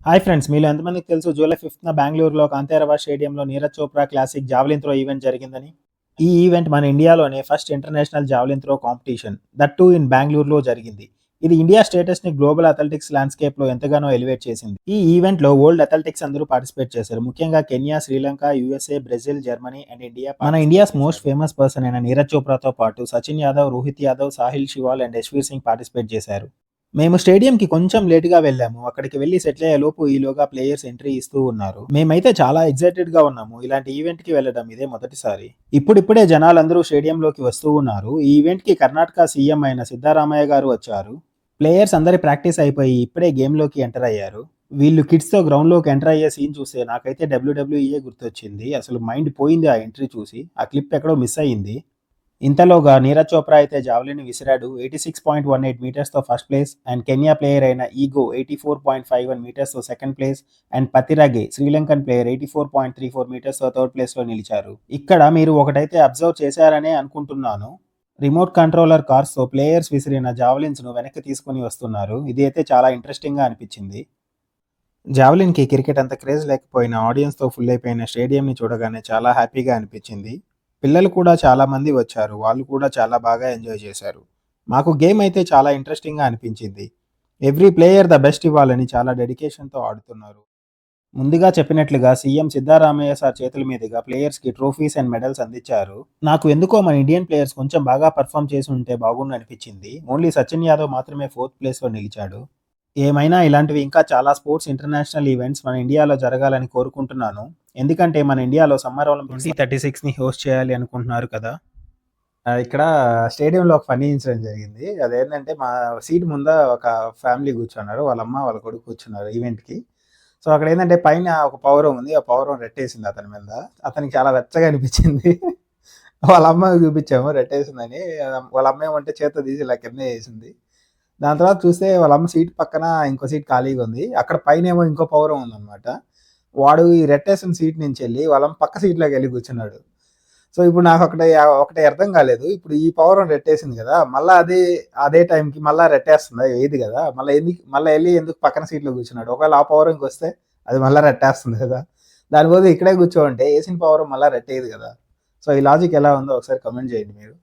Hi friends, మీలో ఎంతమందికి తెలుసు జూలై 5న బెంగళూరులో కాంతారావ స్టేడియంలో Neeraj Chopra classic javelin throw event జరిగిందని. ఈ ఈవెంట్ మన ఇండియాలోనే first international javelin throw competition, that two in బెంగళూరులో జరిగింది. ఇది ఇండియా స్టేటస్ని గ్లోబల్ అథ్లెటిక్స్ ల్యాండ్స్కేప్లో ఎంతగానో ఎలివేట్ చేసింది. ఈ ఈవెంట్లో వరల్డ్ అథ్లెటిక్స్ అందరూ పార్టిసిపేట్ చేశారు. ముఖ్యంగా Kenya, Sri Lanka, USA, Brazil, Germany and India. మన ఇండియాస్ మోస్ట్ ఫేమస్ పర్సన్ అయిన నీరజ్ చోప్రాతో పాటు సచిన్ యాదవ్, రోహిత్ యాదవ్, సాహిల్ శివాల్ అండ్ యశ్వీర్ సింగ్ పార్టిసిపేట్ చేశారు. మేము స్టేడియంకి కొంచెం లేట్గా వెళ్ళాము. అక్కడికి వెళ్ళి సెటిల్ అయ్యేలోపు ఈలోగా ప్లేయర్స్ ఎంట్రీ ఇస్తూ ఉన్నారు. మేమైతే చాలా ఎక్సైటెడ్గా ఉన్నాము. ఇలాంటి ఈవెంట్కి వెళ్ళడం ఇదే మొదటిసారి. ఇప్పుడిప్పుడే జనాలందరూ స్టేడియంలోకి వస్తూ ఉన్నారు. ఈ ఈవెంట్కి కర్ణాటక సీఎం అయిన సిద్ధరామయ్య గారు వచ్చారు. ప్లేయర్స్ అందరి ప్రాక్టీస్ అయిపోయి ఇప్పుడే గేమ్లోకి ఎంటర్ అయ్యారు. వీళ్ళు కిడ్స్తో గ్రౌండ్లోకి ఎంటర్ అయ్యే సీన్ చూస్తే నాకైతే డబ్ల్యూడబ్ల్యూఈఏ గుర్తొచ్చింది. అసలు మైండ్ పోయింది ఆ ఎంట్రీ చూసి. ఆ క్లిప్ ఎక్కడో మిస్ అయ్యింది. ఇంతలోగా నీరజ్ చోప్రా అయితే జావెలిన్ విసిరాడు. 86.18 మీటర్స్తో first place and Kenya player అయిన ఈగో 84.51 మీటర్స్తో second place and Pathirage Sri Lankan player 84.34 మీటర్స్తో థర్డ్ ప్లేస్లో నిలిచారు. ఇక్కడ మీరు ఒకటైతే అబ్జర్వ్ చేశారనే అనుకుంటున్నాను. రిమోట్ కంట్రోలర్ కార్స్తో ప్లేయర్స్ విసిరిన జావెలిన్స్ను వెనక్కి తీసుకుని వస్తున్నారు. ఇది అయితే చాలా ఇంట్రెస్టింగ్గా అనిపించింది. జావెలిన్కి క్రికెట్ అంత క్రేజ్ లేకపోయినా ఆడియన్స్తో ఫుల్ అయిపోయిన స్టేడియంని చూడగానే చాలా హ్యాపీగా అనిపించింది. పిల్లలు కూడా చాలామంది వచ్చారు. వాళ్ళు కూడా చాలా బాగా ఎంజాయ్ చేశారు. మాకు గేమ్ అయితే చాలా ఇంట్రెస్టింగ్గా అనిపించింది. ఎవ్రీ ప్లేయర్ ద బెస్ట్ ఇవ్వాలని చాలా డెడికేషన్తో ఆడుతున్నారు. ముందుగా చెప్పినట్లుగా సీఎం సిద్ధరామయ్య సార్ చేతుల మీదుగా ప్లేయర్స్కి ట్రోఫీస్ అండ్ మెడల్స్ అందించారు. నాకు ఎందుకో మన ఇండియన్ ప్లేయర్స్ కొంచెం బాగా పర్ఫామ్ చేసి ఉంటే బాగుండు అనిపించింది. ఓన్లీ సచిన్ యాదవ్ మాత్రమే 4th ప్లేస్లో నిలిచాడు. ఏమైనా ఇలాంటివి ఇంకా చాలా స్పోర్ట్స్ ఇంటర్నేషనల్ ఈవెంట్స్ మన ఇండియాలో జరగాలని కోరుకుంటున్నాను. ఎందుకంటే మన ఇండియాలో సమ్మర్ ఒలింపిక్స్ 2036ని హోస్ట్ చేయాలి అనుకుంటున్నారు కదా. ఇక్కడ స్టేడియంలో ఒక ఫన్నీ ఇన్సిడెంట్ జరిగింది. అదేంటంటే మా సీట్ ముంద ఒక ఫ్యామిలీ కూర్చున్నారు. వాళ్ళ అమ్మ, వాళ్ళ కొడుకు కూర్చున్నారు ఈవెంట్‌కి. సో, అక్కడ ఏంటంటే పైన ఒక పావురం ఉంది. ఆ పావురం రెట్టేసింది అతని మీద. అతనికి చాలా వెచ్చగా అనిపించింది. వాళ్ళ అమ్మకి చూపించాము రెట్టేసిందని. వాళ్ళ అమ్మ ఏమంటే చేత్తో తీసి ఇలా కింద ఏసింది. దాని తర్వాత చూస్తే వాళ్ళ అమ్మ సీట్ పక్కన ఇంకో సీట్ ఖాళీగా ఉంది. అక్కడ పైనేమో ఇంకో పావురం ఉందనమాట. వాడు ఈ రెట్టేసిన సీట్ నుంచెళ్ళి వాళ్ళ అమ్మ పక్క సీట్‌లోకెళ్ళి కూర్చున్నాడు. సో, ఇప్పుడు నాకు ఒకటి అర్థం కాలేదు. ఇప్పుడు ఈ పావురం రెట్టేసింది కదా! మళ్ళా అదే టైంకి మళ్ళా రెట్టేస్తుందా? ఏయదు కదా! మళ్ళా ఎళ్లి ఎందుకు పక్కన సీట్‌లో కూర్చున్నాడు? ఒకవేళ ఆ పావురంకొస్తే అది మళ్ళా రెట్టేస్తుంది కదా! దాని బదులు ఇక్కడే కూర్చోంటే ఏసిన పావురం మళ్ళా రెట్టేయదు కదా! సో, ఈ లాజిక్ ఎలా ఉందో ఒకసారి కామెంట్ చేయండి మీరు.